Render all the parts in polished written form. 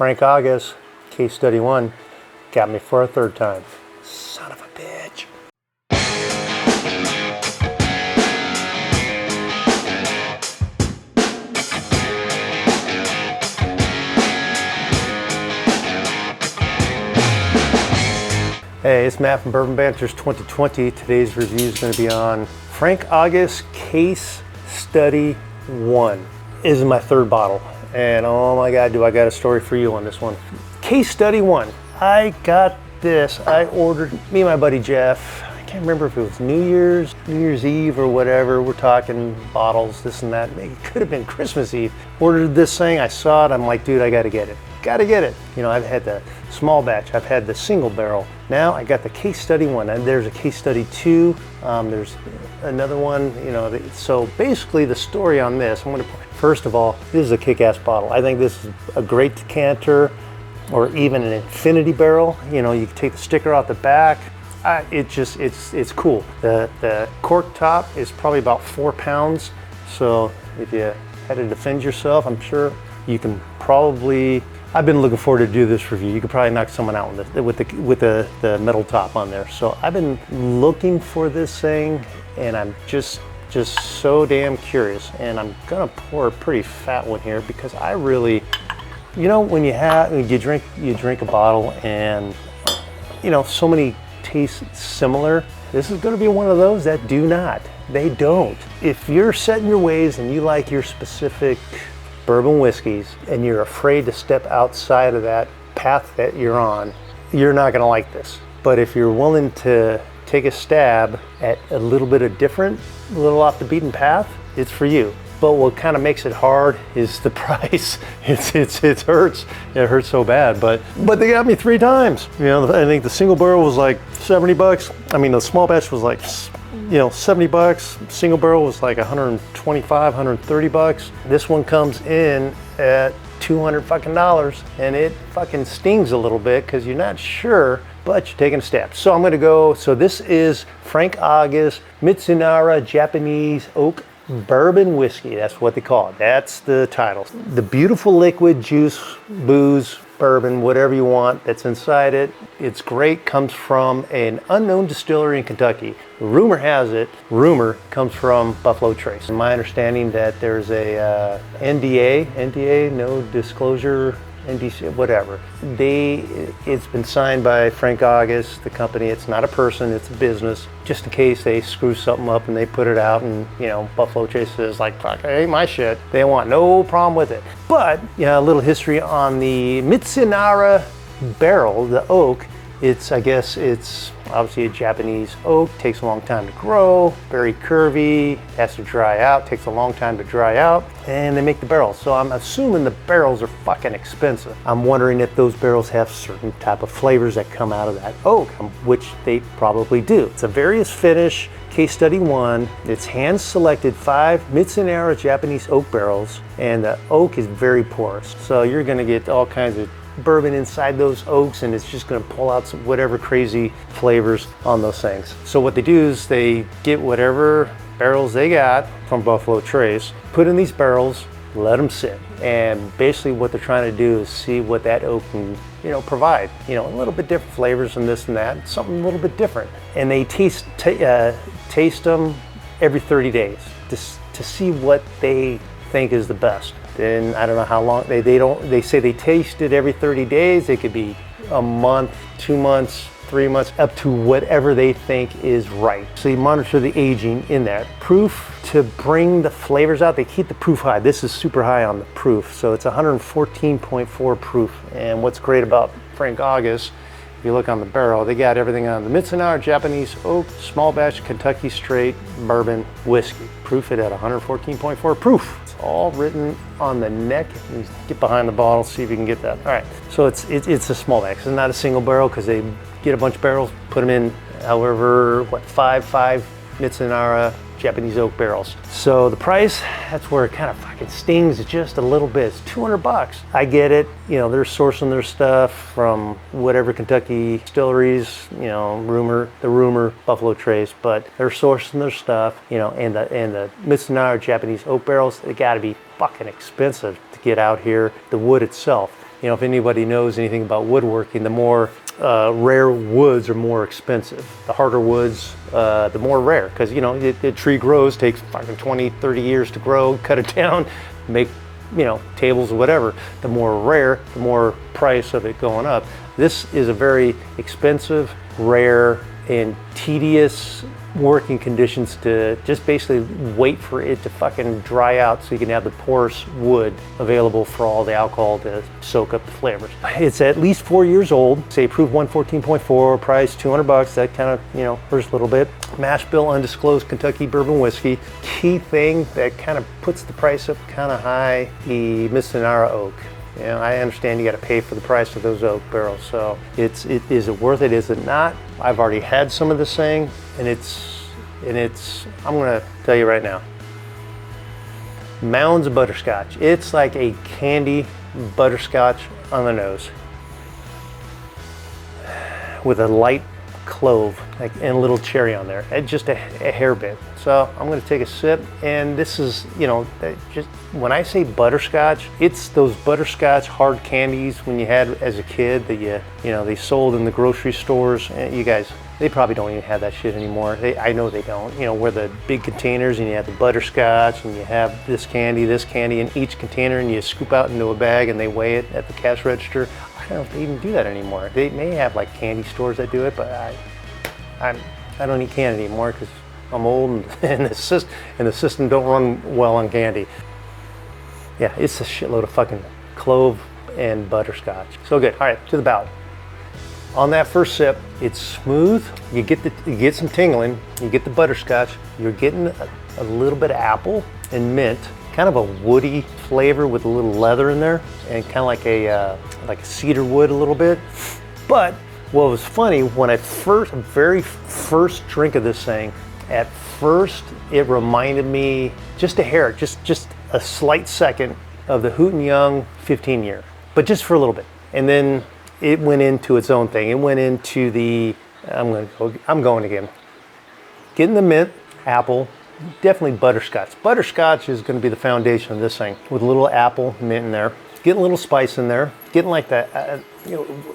Frank August, case study 1, got me for a third time. Son of a bitch. Hey, it's Matt from Bourbon Banters 2020. Today's review is going to be on Frank August Case Study 1. This is my third bottle, and oh my God, do I got a story for you on this one. Case Study 1. I got this. I ordered, me and my buddy Jeff, I can't remember if it was New Year's Eve or whatever. We're talking bottles, this and that. It could have been Christmas Eve. Ordered this thing, I saw it, I'm like, dude, I gotta get it. Gotta get it. You know, I've had the small batch, I've had the single barrel. Now I got the Case Study 1, and there's a Case Study 2, there's another one, you know. So basically the story on this, first of all, this is a kick-ass bottle. I think this is a great decanter, or even an infinity barrel. You know, you can take the sticker out the back. It's cool. The cork top is probably about 4 pounds. So if you had to defend yourself, I'm sure you can probably, I've been looking forward to do this review. You could probably knock someone out with the metal top on there. So I've been looking for this thing, and I'm just so damn curious. And I'm gonna pour a pretty fat one here because I really, you know, when you drink a bottle and, you know, so many taste similar. This is gonna be one of those that do not. They don't. If you're set in your ways and you like your specific bourbon whiskeys and you're afraid to step outside of that path that you're on, you're not gonna like this. But if you're willing to take a stab at a little bit of different, a little off the beaten path, it's for you. But what kind of makes it hard is the price. It hurts. It hurts so bad, but they got me 3 times. You know, I think the single barrel was like 70 bucks. I mean, the small batch was like, you know, 70 bucks. Single barrel was like 125, 130 bucks. This one comes in at $200 fucking dollars, and it fucking stings a little bit because you're not sure, but you're taking a step. So I'm gonna go, so this is Frank August Mizunara Japanese Oak Bourbon Whiskey. That's what they call it. That's the title. The beautiful liquid, juice, booze, bourbon, whatever you want that's inside it. It's great. Comes from an unknown distillery in Kentucky. Rumor has it, rumor comes from Buffalo Trace. My understanding that there's a NDA, no disclosure, NDC, whatever. It's been signed by Frank August, the company. It's not a person, it's a business. Just in case they screw something up and they put it out and, you know, Buffalo Trace is like, fuck, it ain't my shit. They want no problem with it. But, you know, a little history on the Mizunara barrel, the oak. I guess it's obviously a Japanese oak, takes a long time to grow, very curvy, has to dry out, takes a long time to dry out, and they make the barrels. So I'm assuming the barrels are fucking expensive. I'm wondering if those barrels have certain type of flavors that come out of that oak, which they probably do. It's a various finish, Case Study 1. It's hand-selected 5 Mizunara Japanese oak barrels, and the oak is very porous. So you're gonna get all kinds of bourbon inside those oaks, and it's just going to pull out some whatever crazy flavors on those things. So what they do is they get whatever barrels they got from Buffalo Trace, put in these barrels, let them sit, and basically what they're trying to do is see what that oak can, you know, provide. You know, a little bit different flavors and this and that, something a little bit different. And they taste them every 30 days to see what they think is the best. Then I don't know how long they say they taste it every 30 days. It could be a month, 2 months, 3 months, up to whatever they think is right. So you monitor the aging in that. Proof to bring the flavors out. They keep the proof high. This is super high on the proof. So it's 114.4 proof. And what's great about Frank August, if you look on the barrel, they got everything on the Mizunara Japanese Oak Small Batch Kentucky Straight Bourbon Whiskey. Proof it at 114.4 proof. It's all written on the neck. You get behind the bottle, see if you can get that. All right, so it's a small batch. It's not a single barrel because they get a bunch of barrels, put them in however, five Mizunara Japanese oak barrels. So the price, that's where it kind of fucking stings just a little bit. It's 200 bucks. I get it. You know, they're sourcing their stuff from whatever Kentucky distilleries, you know, rumor, Buffalo Trace, but they're sourcing their stuff, you know, and the Mizunara Japanese oak barrels, they gotta be fucking expensive to get out here. The wood itself. if anybody knows anything about woodworking, the more rare woods are more expensive. The harder woods, the more rare, because the tree grows, takes fucking 20, 30 years to grow, cut it down, make tables or whatever. The more rare, the more price of it going up. This is a very expensive, rare, and tedious working conditions to just basically wait for it to fucking dry out so you can have the porous wood available for all the alcohol to soak up the flavors. It's at least 4 years old, say proof 114.4, price $200. That kind of, hurts a little bit. Mash bill undisclosed Kentucky bourbon whiskey. Key thing that kind of puts the price up kind of high, the Mizunara oak. I understand you got to pay for the price of those oak barrels, so is it worth it? Is it not? I've already had some of this thing, and I'm gonna tell you right now, mounds of butterscotch. It's like a candy butterscotch on the nose with a light clove, and a little cherry on there, just a hair bit. So I'm going to take a sip, and this is, just when I say butterscotch, it's those butterscotch hard candies when you had as a kid that they sold in the grocery stores. And you guys, they probably don't even have that shit anymore. I know they don't. Where the big containers, and you have the butterscotch, and you have this candy in each container, and you scoop out into a bag, and they weigh it at the cash register. I don't know if they even do that anymore. They may have like candy stores that do it, but I don't eat candy anymore because I'm old and the system don't run well on candy. Yeah, it's a shitload of fucking clove and butterscotch. So good. All right, to the ballot. On that first sip, it's smooth. You get some tingling. You get the butterscotch. You're getting a little bit of apple and mint. Kind of a woody flavor with a little leather in there, and kind of like a cedar wood a little bit. But what was funny, when very first drink of this thing, at first it reminded me just a hair, just a slight second of the Hooten Young 15 year, but just for a little bit. And then it went into its own thing. It went into I'm going again. Getting the mint, apple, definitely butterscotch. Butterscotch is going to be the foundation of this thing, with a little apple, mint in there. Getting a little spice in there. Getting like that,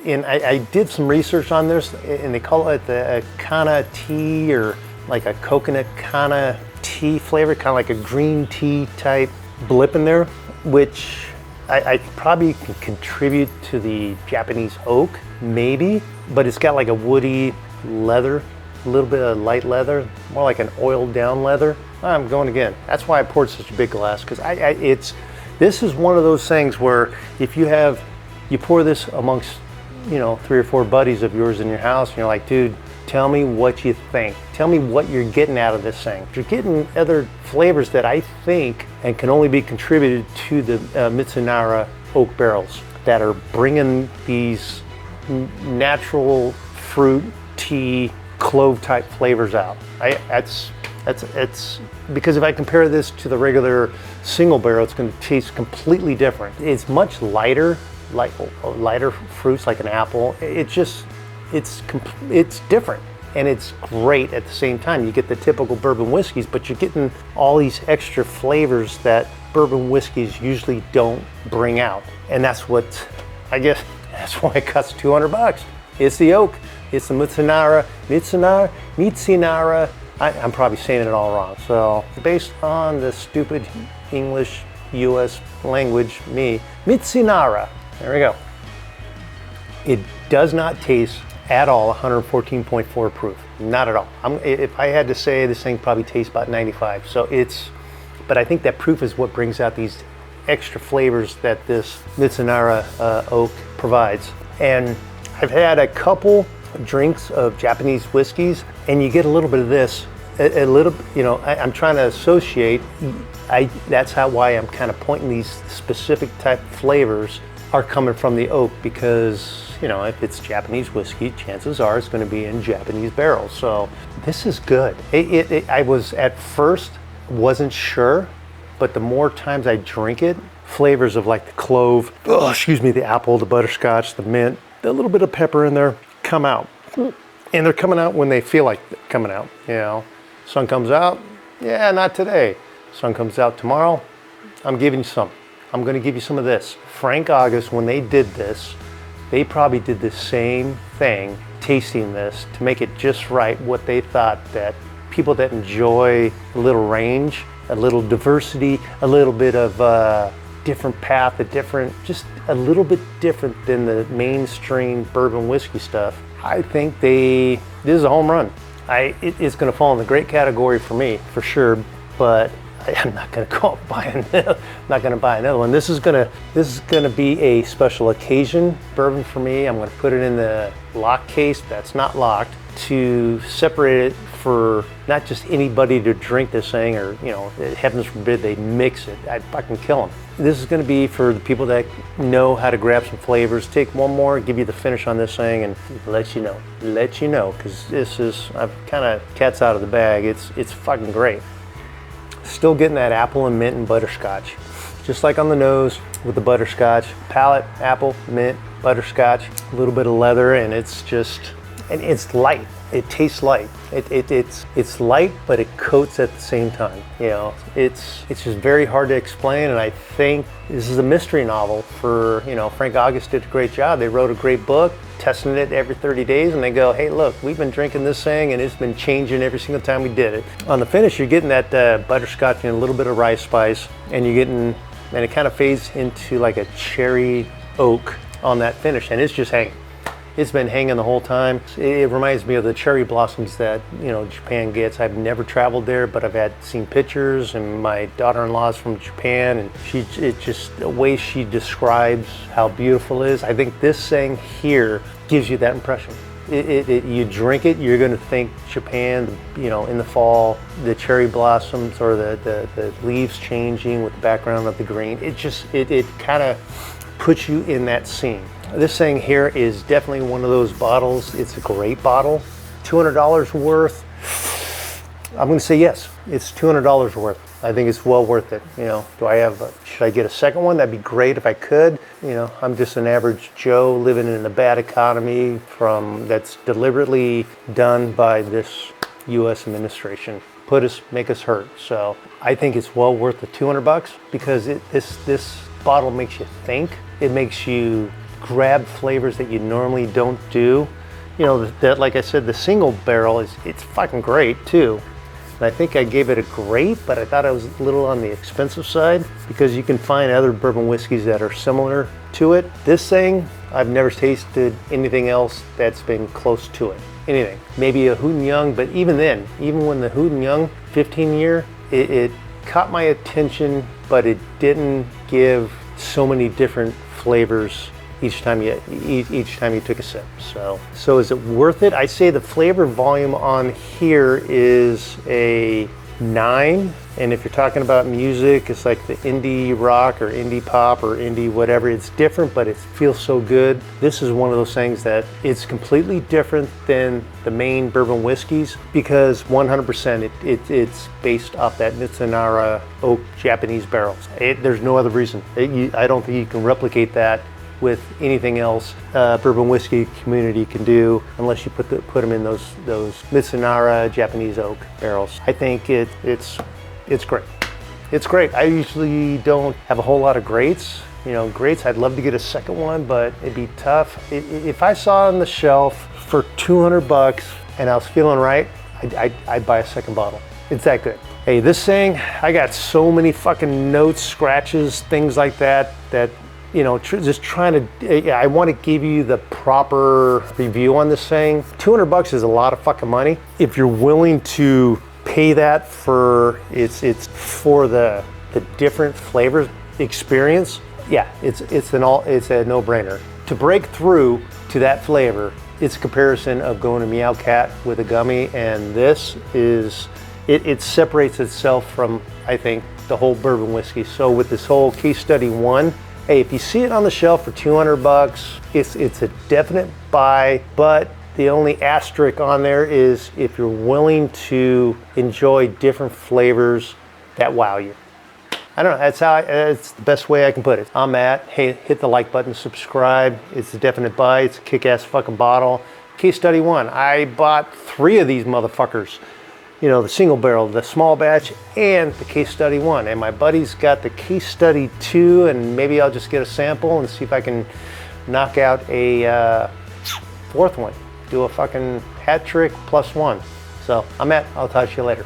and I did some research on this, and they call it the Kana tea, or like a coconut Kana tea flavor, kind of like a green tea type blip in there, which I probably can contribute to the Japanese oak, maybe, but it's got like a woody leather, a little bit of light leather, more like an oiled down leather. I'm going again. That's why I poured such a big glass, because this is one of those things where if you pour this amongst 3 or 4 buddies of yours in your house, and you're like, dude, tell me what you think. Tell me what you're getting out of this thing. You're getting other flavors that I think and can only be contributed to the Mizunara oak barrels that are bringing these natural fruit, tea, clove type flavors out. It's because if I compare this to the regular single barrel, it's going to taste completely different. It's much lighter fruits like an apple. It's different, and it's great at the same time. You get the typical bourbon whiskeys, but you're getting all these extra flavors that bourbon whiskeys usually don't bring out. And that's why it costs $200. It's the oak. It's the Mizunara. I'm probably saying it all wrong. So based on the stupid English US language, Mizunara. There we go. It does not taste at all 114.4 proof. Not at all. If I had to say, this thing probably tastes about 95. But I think that proof is what brings out these extra flavors that this Mizunara oak provides. And I've had a couple drinks of Japanese whiskeys, and you get a little bit of this, I'm trying to associate. That's why I'm kind of pointing these specific type flavors are coming from the oak, because if it's Japanese whiskey, chances are it's going to be in Japanese barrels. So this is good. I was at first wasn't sure, but the more times I drink it, flavors of like the clove, the apple, the butterscotch, the mint, a little bit of pepper in there come out. And they're coming out when they feel like coming out. Sun comes out, yeah, not today. Sun comes out tomorrow, I'm giving you some. I'm going to give you some of this. Frank August, when they did this, they probably did the same thing, tasting this, to make it just right, what they thought that people that enjoy a little range, a little diversity, a little bit of different path, just a little bit different than the mainstream bourbon whiskey stuff. I think this is a home run. It's going to fall in the great category for me, for sure, but I'm not going to go buy another one. This is going to be a special occasion bourbon for me. I'm going to put it in the lock case that's not locked to separate it for not just anybody to drink this thing, or, you know, heavens forbid they mix it. I'd fucking kill them. This is going to be for the people that know how to grab some flavors. Take one more, give you the finish on this thing, and let you know, because this is, I've kind of cat's out of the bag. It's fucking great. Still getting that apple and mint and butterscotch. Just like on the nose with the butterscotch. Palate, apple, mint, butterscotch, a little bit of leather, and it's light. It tastes light. It's light, but it coats at the same time. You know, it's just very hard to explain, and I think this is a mystery novel for, you know, Frank August did a great job. They wrote a great book, testing it every 30 days, and they go, hey, look, we've been drinking this thing, and it's been changing every single time we did it. On the finish, you're getting that butterscotch and a little bit of rice spice, and and it kind of fades into like a cherry oak on that finish, and it's just hanging. It's been hanging the whole time. It reminds me of the cherry blossoms that, you know, Japan gets. I've never traveled there, but I've seen pictures, and my daughter-in-law is from Japan, and it's just the way she describes how beautiful it is. I think this thing here gives you that impression. You drink it, you're going to think Japan, you know, in the fall, the cherry blossoms or the leaves changing with the background of the green. It kind of puts you in that scene. This thing here is definitely one of those bottles. It's a great bottle. $200 worth. I'm going to say yes. It's $200 worth. I think it's well worth it. You know, should I get a second one? That'd be great if I could. You know, I'm just an average Joe living in a bad economy that's deliberately done by this U.S. administration. Make us hurt. So I think it's well worth the $200 because this bottle makes you think. It makes you grab flavors that you normally don't do. You know, that, like I said, the single barrel it's fucking great too. And I think I gave it a great, but I thought it was a little on the expensive side because you can find other bourbon whiskeys that are similar to it. This thing, I've never tasted anything else that's been close to it. Anything. Maybe a Hooten Young, but even then, even when the Hooten Young 15 year, it caught my attention, but it didn't give so many different flavors each time you took a sip. So is it worth it? I say the flavor volume on here is a 9, and if you're talking about music, it's like the indie rock or indie pop or indie whatever. It's different, but it feels so good. This is one of those things that it's completely different than the main bourbon whiskeys because 100% it's based off that Mizunara oak Japanese barrels. There's no other reason. I don't think you can replicate that with anything else bourbon whiskey community can do, unless you put them in those Mizunara Japanese oak barrels. I think it's great. It's great. I usually don't have a whole lot of greats. You know, greats. I'd love to get a second one, but it'd be tough. If I saw it on the shelf for $200 and I was feeling right, I'd buy a second bottle. It's that good. Hey, this thing, I got so many fucking notes, scratches, things like that. You know, just trying to, I want to give you the proper review on this thing. $200 is a lot of fucking money. If you're willing to pay that for, it's for the different flavors experience, yeah, it's a no-brainer. To break through to that flavor, it's a comparison of going to Meow Cat with a gummy, and this is, it separates itself from, I think, the whole bourbon whiskey. So with this whole case study 1, hey, if you see it on the shelf for $200, it's a definite buy, but the only asterisk on there is if you're willing to enjoy different flavors that wow you. I don't know, that's the best way I can put it. I'm Matt. Hey, hit the like button, subscribe. It's a definite buy. It's a kick-ass fucking bottle. Case study 1, I bought 3 of these motherfuckers. you know, the single barrel, the small batch, and the case study 1. And my buddy's got the case study 2, and maybe I'll just get a sample and see if I can knock out a 4th one. Do a fucking hat trick +1. So I'm Matt, I'll talk to you later.